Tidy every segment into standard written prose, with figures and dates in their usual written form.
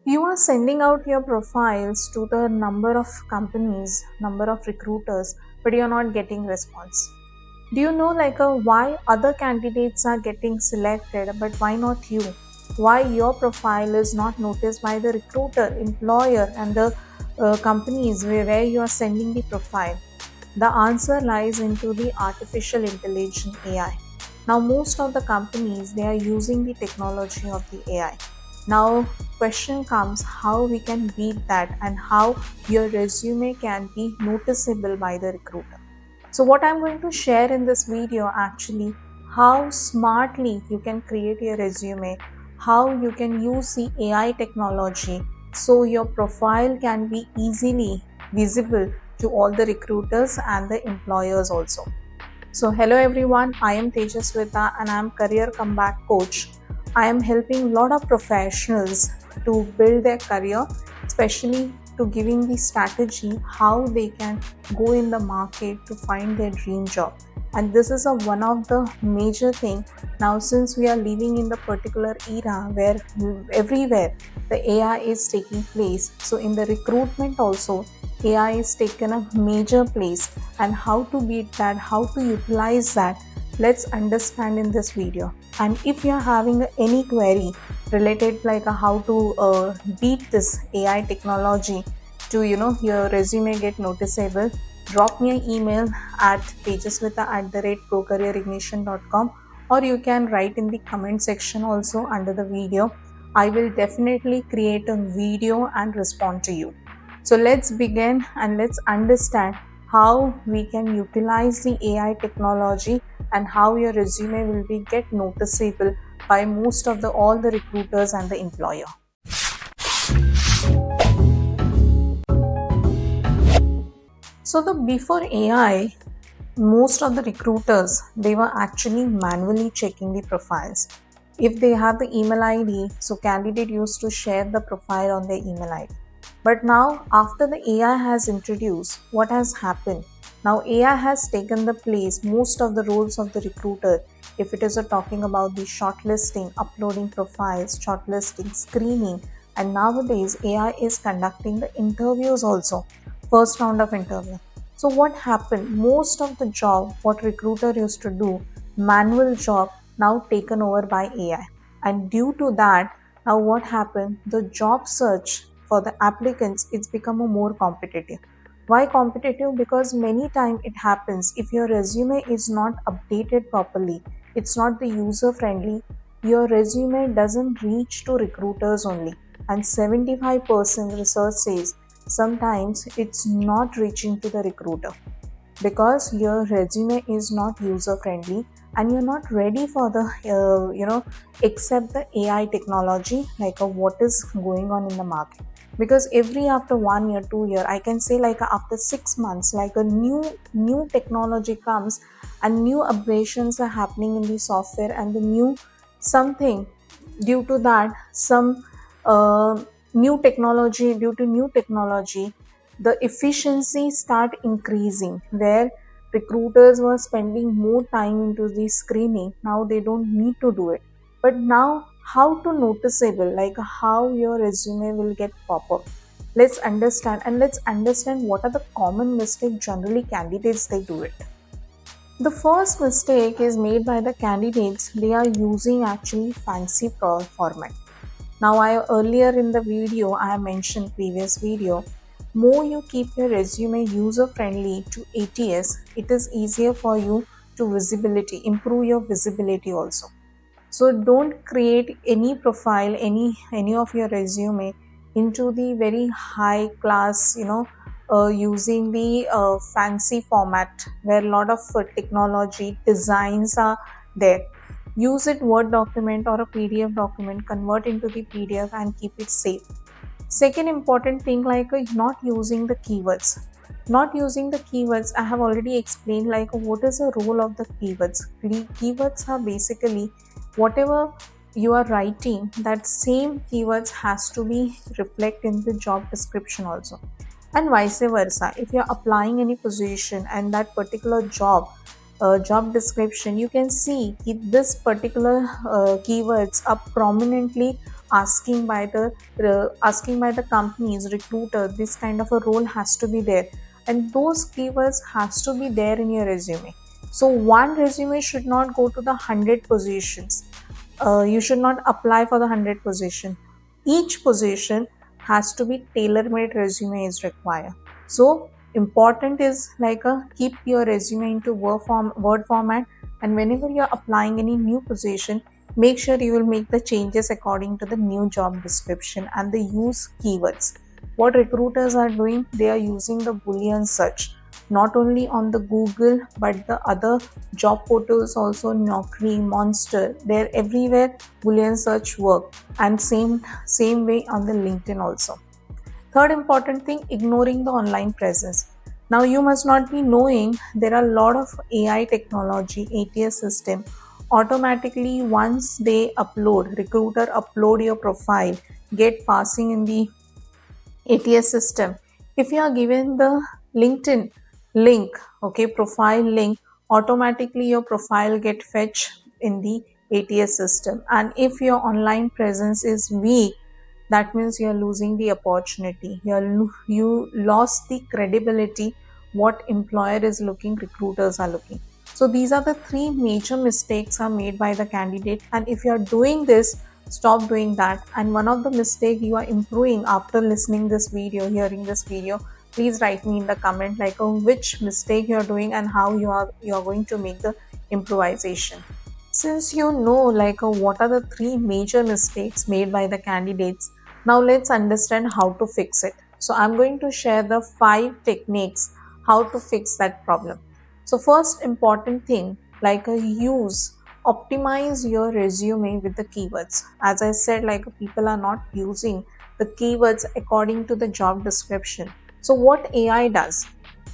You are sending out your profiles to the number of companies, number of recruiters, but you're not getting response. Do you know why other candidates are getting selected, but why not you? Why your profile is not noticed by the recruiter, employer, and the companies where you are sending the profile? The answer lies into the artificial intelligence AI. Now most of the companies they are using the technology of the AI. Now question comes how we can beat that and how your resume can be noticeable by the recruiter. So what I'm going to share in this video actually how smartly you can create a resume, how you can use the AI technology so your profile can be easily visible to all the recruiters and the employers also. So hello everyone, I am Tejaswita and I am career comeback coach. I am helping a lot of professionals to build their career, especially to giving the strategy how they can go in the market to find their dream job. And this is one of the major thing now since we are living in the particular era where everywhere the AI is taking place. So in the recruitment also AI is taken a major place, and how to beat that, how to utilize that, let's understand in this video. And if you're having any query related how to beat this AI technology to your resume get noticeable, drop me an email at tejaswita@procareerignition.com, or you can write in the comment section also under the video. I will definitely create a video and respond to you. So let's begin and let's understand how we can utilize the AI technology and how your resume will be get noticeable by most of the all the recruiters and the employer. So the before AI, most of the recruiters they were actually manually checking the profiles. If they have the email ID, so candidate used to share the profile on their email ID. But now after the AI has introduced, what has happened? Now AI has taken the place most of the roles of the recruiter. If it is talking about the shortlisting, uploading profiles, shortlisting, screening, and nowadays AI is conducting the interviews also, first round of interview. So what happened? Most of the job what recruiter used to do, manual job, now taken over by AI. And due to that, now what happened? The job search for the applicants it's become a more competitive. Why competitive? Because many times it happens if your resume is not updated properly, it's not the user friendly, your resume doesn't reach to recruiters only. And 75% research says sometimes it's not reaching to the recruiter because your resume is not user friendly and you're not ready for the accept the AI technology what is going on in the market. Because every after 1 year 2 year I can say after 6 months a new technology comes and new upgradations are happening in the software and the new something. Due to that some due to new technology the efficiency start increasing where recruiters were spending more time into the screening. Now they don't need to do it. But now how to noticeable how your resume will get pop up, let's understand. And let's understand what are the common mistakes generally candidates they do it. The first mistake is made by the candidates. They are using actually fancy format. Now, I earlier in the video I mentioned previous video, more you keep your resume user friendly to ATS, it is easier for you to visibility, improve your visibility also. So don't create any profile, any of your resume into the very high class, using the fancy format where a lot of technology designs are there. Use it Word document or a PDF document, convert into the PDF and keep it safe. Second important thing not using the keywords. Not using the keywords, I have already explained what is the role of the keywords. Keywords are basically whatever you are writing, that same keywords has to be reflect in the job description also. And vice versa, if you're applying any position and that particular job description, you can see if this particular keywords are prominently asking by the companies, recruiter, this kind of a role has to be there, and those keywords has to be there in your resume. So one resume should not go to the 100 positions. You should not apply for the 100 position. Each position has to be tailor-made resume is required. So important is like a keep your resume into word format, and whenever you're applying any new position, make sure you will make the changes according to the new job description and the use keywords. What recruiters are doing, they are using the Boolean search, not only on the Google but the other job portals also, Naukri, Monster, they're everywhere Boolean search work, and same way on the LinkedIn also. Third important thing, ignoring the online presence. Now you must not be knowing there are a lot of AI technology, ATS system. Automatically once they upload, recruiter upload your profile, get passing in the ATS system. If you are given the LinkedIn link, okay, profile link, automatically your profile get fetched in the ATS system. And if your online presence is weak, that means you are losing the opportunity. You lost the credibility. What employer is looking, recruiters are looking. So these are the three major mistakes are made by the candidate, and if you are doing this, stop doing that. And one of the mistake you are improving after listening this video, hearing this video, please write me in the comment like which mistake you are doing and how you are going to make the improvisation. Since you know like what are the three major mistakes made by the candidates, now let's understand how to fix it. So I'm going to share the 5 techniques how to fix that problem. So first important thing, like use optimize your resume with the keywords. As I said, like people are not using the keywords according to the job description. So what AI does?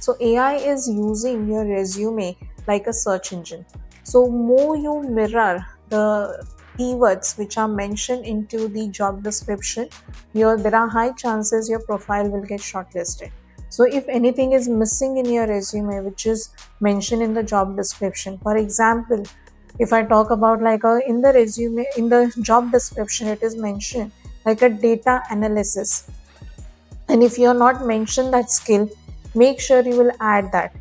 So AI is using your resume like a search engine. So more you mirror the keywords which are mentioned into the job description, there are high chances your profile will get shortlisted. So if anything is missing in your resume which is mentioned in the job description, for example, if I talk about like in the resume, in the job description, it is mentioned like a data analysis, and if you are not mentioned that skill, make sure you will add that.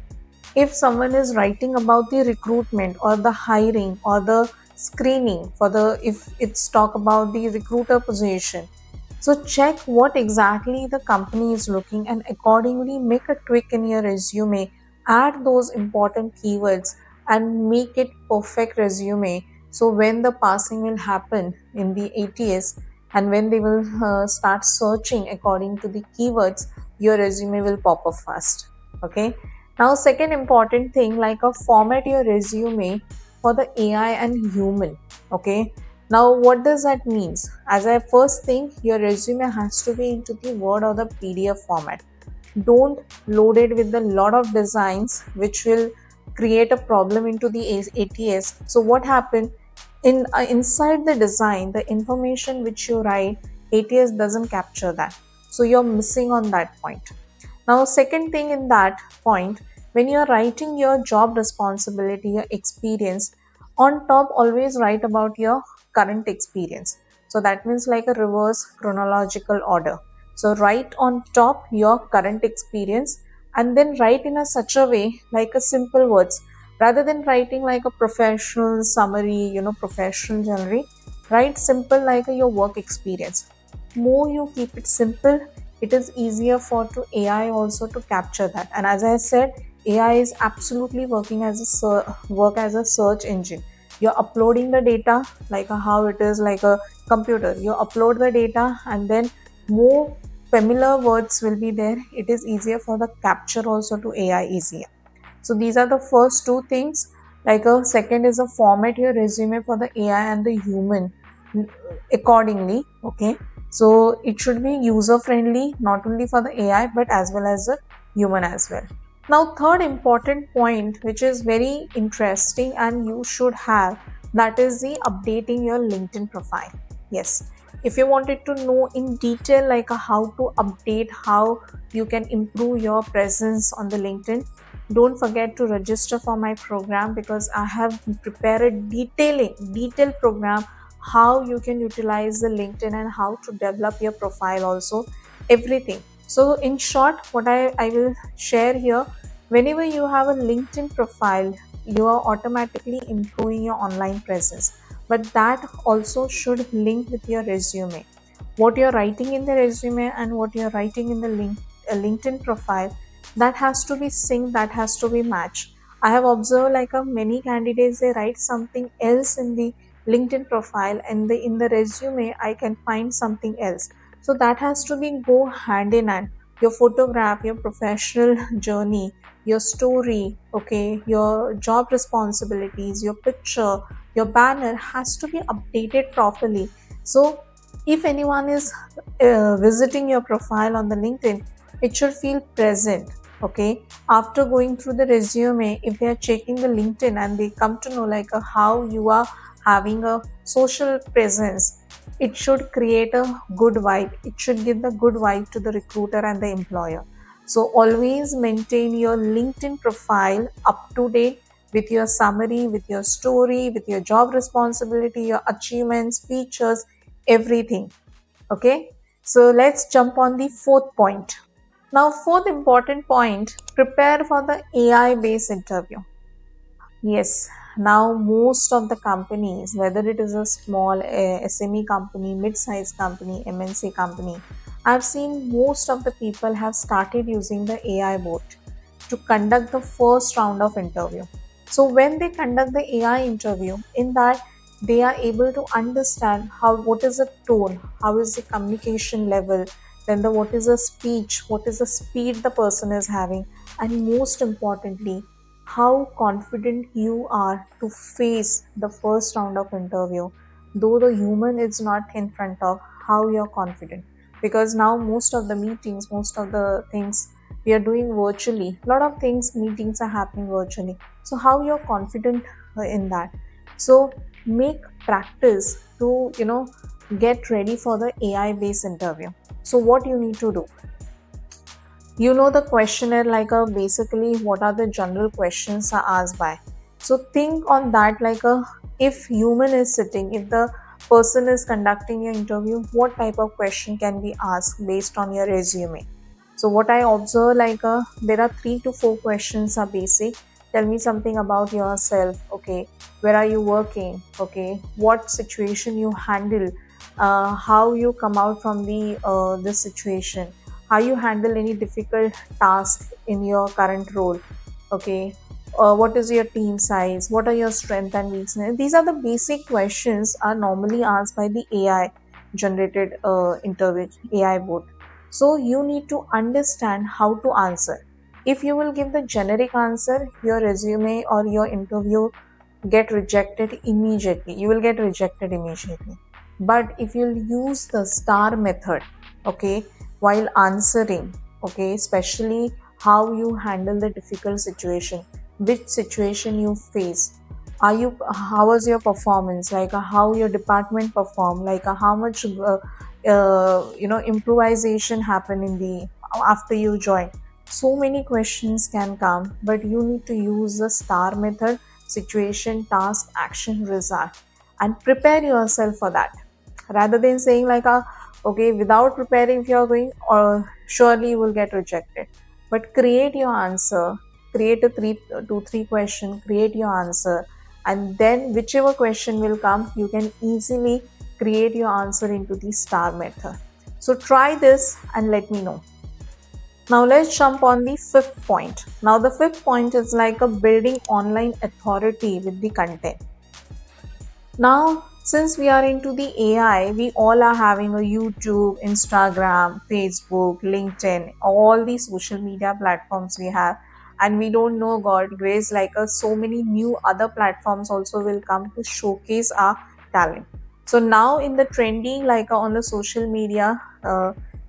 If someone is writing about the recruitment or the hiring or the screening for the, if it's talk about the recruiter position, so check what exactly the company is looking and accordingly make a tweak in your resume, add those important keywords and make it perfect resume. So when the passing will happen in the ATS and when they will start searching according to the keywords, your resume will pop up fast. Okay. Now second important thing, like a format your resume for the AI and human. Okay. Now what does that means? As I first think, your resume has to be into the Word or the PDF format. Don't load it with a lot of designs which will create a problem into the ATS. So what happened in inside the design, the information which you write, ATS doesn't capture that. So you're missing on that point. Now second thing in that point, when you're writing your job responsibility, your experience, on top always write about your current experience. So that means like a reverse chronological order. So write on top your current experience and then write in a such a way like a simple words, rather than writing like a professional summary, professional generally, write simple like your work experience. More you keep it simple, it is easier for to AI also to capture that. And as I said, AI is absolutely working as work as a search engine. You're uploading the data like how it is like a computer. You upload the data and then more familiar words will be there. It is easier for the capture also to AI easier. So these are the first two things. Like a second is a format your resume for the AI and the human accordingly. Okay. So it should be user friendly, not only for the AI but as well as the human as well. Now third important point which is very interesting and you should have, that is the updating your LinkedIn profile. Yes, if you wanted to know in detail like how to update, how you can improve your presence on the LinkedIn, don't forget to register for my program, because I have prepared a detailed program how you can utilize the LinkedIn and how to develop your profile also, everything. So in short, what I will share here, whenever you have a LinkedIn profile, you are automatically improving your online presence. But that also should link with your resume. What you're writing in the resume and what you're writing in the LinkedIn profile, that has to be synced, that has to be matched. I have observed like many candidates, they write something else in the LinkedIn profile, and in the resume I can find something else. So that has to be go hand in hand. Your photograph, your professional journey, your story, okay, your job responsibilities, your picture, your banner has to be updated properly. So if anyone is visiting your profile on the LinkedIn, it should feel present. Okay, after going through the resume, if they are checking the LinkedIn and they come to know like how you are having a social presence, it should create a good vibe. It should give the good vibe to the recruiter and the employer. So always maintain your LinkedIn profile up to date with your summary, with your story, with your job responsibility, your achievements, features, everything. Okay, so let's jump on the fourth point. Now, fourth important point, prepare for the AI based interview. Yes, now most of the companies, whether it is a small SME company, mid-sized company, MNC company, I've seen most of the people have started using the AI bot to conduct the first round of interview. So when they conduct the AI interview, in that they are able to understand how what is the tone, how is the communication level, then the what is the speech, what is the speed the person is having, and most importantly, how confident you are to face the first round of interview, though the human is not in front of, how you're confident. Because now most of the meetings, most of the things we are doing virtually, a lot of things, meetings are happening virtually. So how you're confident in that. So make practice to get ready for the AI based interview. So what you need to do, the questionnaire like a basically what are the general questions are asked by. So think on that like a, if human is sitting, if the person is conducting your interview, what type of question can be asked based on your resume. So what I observe like there are 3 to 4 questions are basic. Tell me something about yourself. Okay, where are you working? Okay, what situation you handle, how you come out from the this situation, how you handle any difficult task in your current role. Okay, what is your team size, what are your strength and weakness. These are the basic questions are normally asked by the AI generated interview AI bot. So you need to understand how to answer. If you will give the generic answer, your resume or your interview get rejected immediately, you will get rejected immediately. But if you'll use the star method, okay, while answering, okay, especially how you handle the difficult situation, which situation you face, are you, how was your performance, like how your department performed, like how much improvisation happened in the after you join. So many questions can come, but you need to use the star method: situation, task, action, result, and prepare yourself for that. Rather than saying like okay, without preparing, if you are going, or surely you will get rejected. But create your answer, create a 3 2 3 question, create your answer, and then whichever question will come, you can easily create your answer into the star method. So try this and let me know. Now let's jump on the fifth point. Now the fifth point is like a building online authority with the content. Now, since we are into the AI, we all are having a YouTube, Instagram, Facebook, LinkedIn, all these social media platforms we have. And we don't know, God grace, like so many new other platforms also will come to showcase our talent. So now in the trending, like on the social media,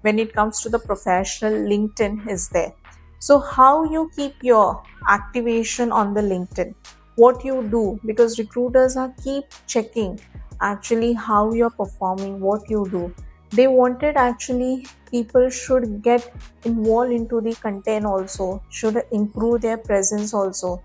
when it comes to the professional, LinkedIn is there. So how you keep your activation on the LinkedIn, what you do, because recruiters are keep checking actually how you're performing, what you do. They wanted actually people should get involved into the content also, should improve their presence also.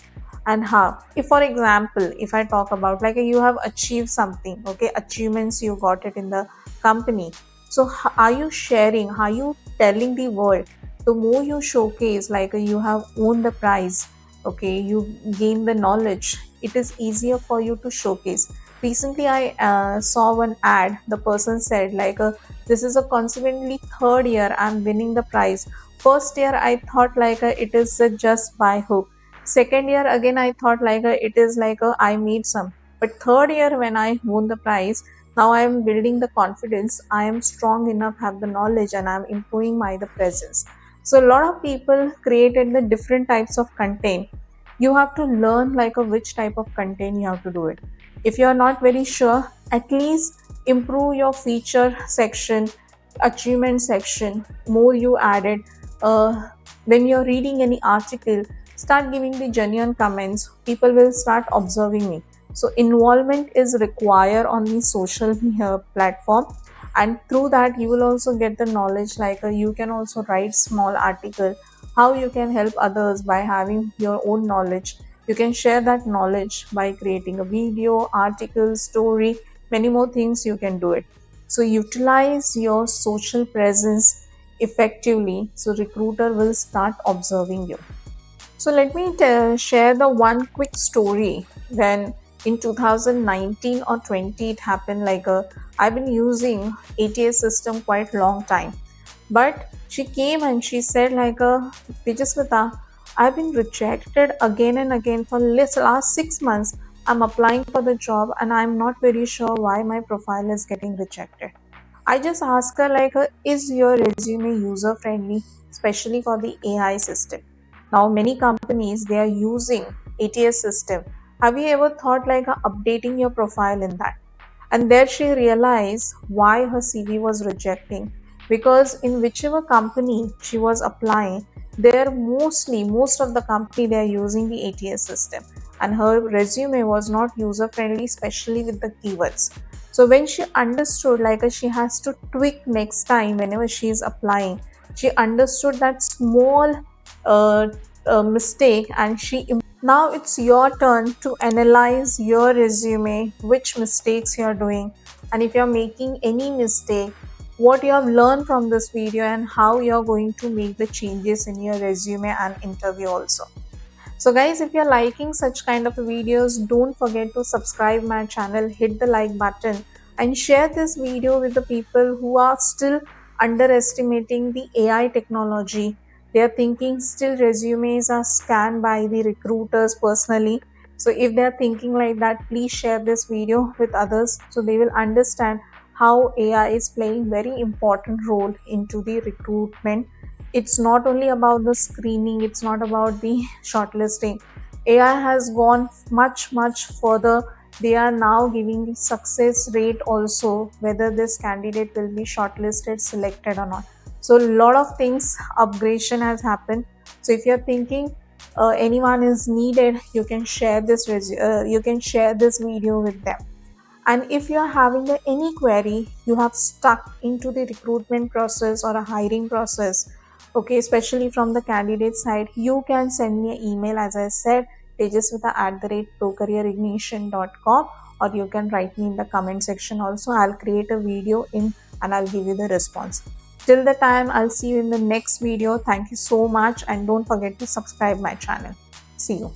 and how. If for example, if I talk about like you have achieved something, okay, achievements you got it in the company, so are you sharing, are you telling the world? The more you showcase like you have won the prize, okay, you gain the knowledge, it is easier for you to showcase. Recently I saw one ad, the person said like this is a consequently third year I'm winning the prize. First year I thought like it is just by hook. Second year again I thought like it is like I made some. But third year when I won the prize, now I am building the confidence. I am strong enough, have the knowledge, and I am improving my the presence. So a lot of people created the different types of content. You have to learn like which type of content you have to do it. If you are not very sure, at least improve your feature section, achievement section. More you added. When you're reading any article, start giving the genuine comments. People will start observing me. So involvement is required on the social media platform, and through that you will also get the knowledge like you can also write small article, how you can help others by having your own knowledge. You can share that knowledge by creating a video, article, story, many more things you can do it. So utilize your social presence effectively so recruiter will start observing you. So let me share the one quick story. When in 2019 or 20 it happened like I've been using ATS system quite long time, but she came and she said like Tejaswita, I've been rejected again and again for last 6 months. I'm applying for the job and I'm not very sure why my profile is getting rejected. I just asked her like, is your resume user friendly, especially for the AI system? Now many companies they are using ATS system. Have you ever thought like updating your profile in that? And there she realized why her CV was rejecting, because in whichever company she was applying, there mostly most of the company they are using the ATS system, and her resume was not user friendly, especially with the keywords. So when she understood like she has to tweak next time whenever she is applying, she understood that small uh, mistake, and now it's your turn to analyze your resume, which mistakes you're doing, and if you're making any mistake, what you have learned from this video and how you're going to make the changes in your resume and interview also. So guys, if you're liking such kind of videos, don't forget to subscribe my channel, hit the like button, and share this video with the people who are still underestimating the AI technology. They are thinking still resumes are scanned by the recruiters personally. So if they are thinking like that, please share this video with others so they will understand how AI is playing very important role into the recruitment. It's not only about the screening, it's not about the shortlisting. AI has gone much further. They are now giving the success rate also, whether this candidate will be shortlisted, selected or not. So a lot of things upgradation has happened. So if you're thinking anyone is needed, you can share this you can share this video with them. And if you are having any query, you have stuck into the recruitment process or a hiring process, okay, especially from the candidate side, you can send me an email, as I said, tejaswita@procareerignition.com, or you can write me in the comment section also. I'll create a video in and I'll give you the response. Till the time, I'll see you in the next video. Thank you so much, and don't forget to subscribe my channel. See you.